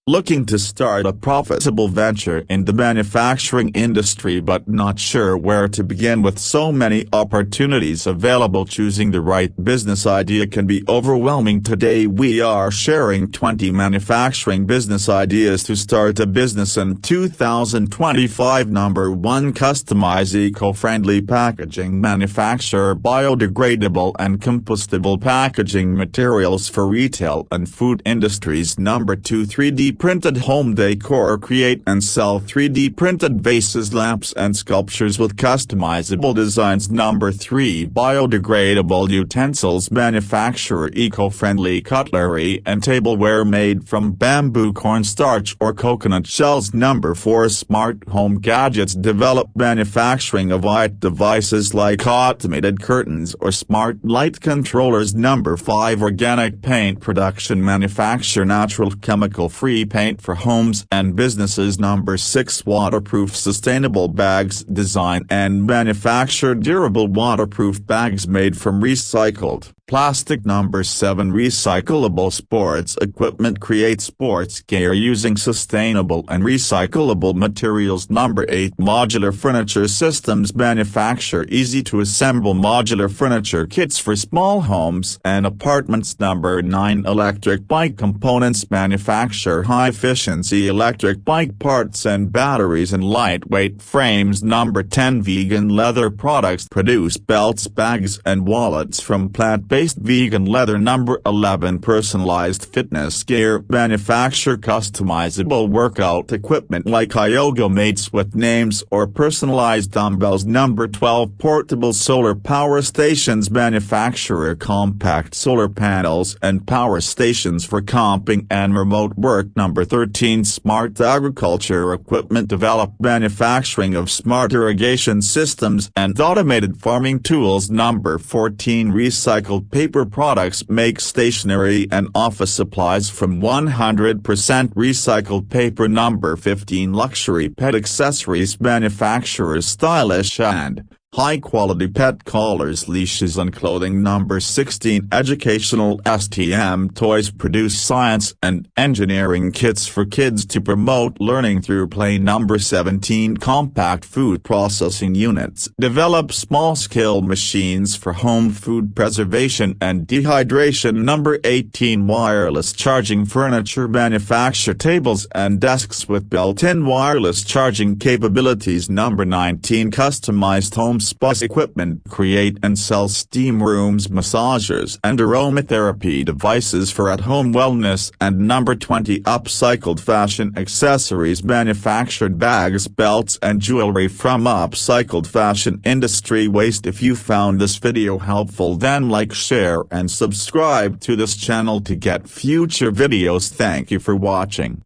Looking to start a profitable venture in the manufacturing industry but not sure where to begin with so many opportunities available? Choosing the right business idea can be overwhelming. Today we are sharing 20 manufacturing business ideas to start a business in 2025. Number 1. Customize eco-friendly packaging. Manufacture biodegradable and compostable packaging materials for retail and food industries. Number 2. 3D printed home decor. Create and sell 3D printed vases, lamps and sculptures with customizable designs. Number 3. Biodegradable utensils. Manufacture eco-friendly cutlery and tableware made from bamboo, cornstarch or coconut shells. Number 4. Smart home gadgets. Develop manufacturing of light devices like automated curtains or smart light controllers. Number 5. Organic paint production. Manufacture natural chemical-free paint for homes and businesses. Number 6. Waterproof sustainable bags. Design and manufacture durable waterproof bags made from recycled plastic. Number 7. Recyclable sports equipment. Create sports gear using sustainable and recyclable materials. Number 8. Modular furniture systems. Manufacture easy-to-assemble modular furniture kits for small homes and apartments. Number 9. Electric bike components. Manufacture high-efficiency electric bike parts and batteries and lightweight frames. Number 10. Vegan leather products. Produce belts, bags and wallets from plant-based vegan leather. Number 11. Personalized fitness gear. Manufacture customizable workout equipment like yoga mates with names or personalized dumbbells. Number 12. Portable solar power stations. Manufacture compact solar panels and power stations for camping and remote work. Number 13. Smart agriculture equipment. Develop manufacturing of smart irrigation systems and automated farming tools. Number 14. Recycled paper products. Make stationery and office supplies from 100% recycled paper. Number 15. Luxury pet accessories. Manufacture stylish and high-quality pet collars, leashes and clothing. Number 16. Educational STEM toys. Produce science and engineering kits for kids to promote learning through play. Number 17. Compact food processing units. Develop small-scale machines for home food preservation and dehydration. Number 18. Wireless charging furniture. Manufacture tables and desks with built-in wireless charging capabilities. Number 19. Customized home spa equipment. Create and sell steam rooms, massagers and aromatherapy devices for at-home wellness. And number 20. Upcycled fashion accessories. Manufactured bags, belts and jewelry from upcycled fashion industry waste. If you found this video helpful, then like, share and subscribe to this channel to get future videos. Thank you for watching.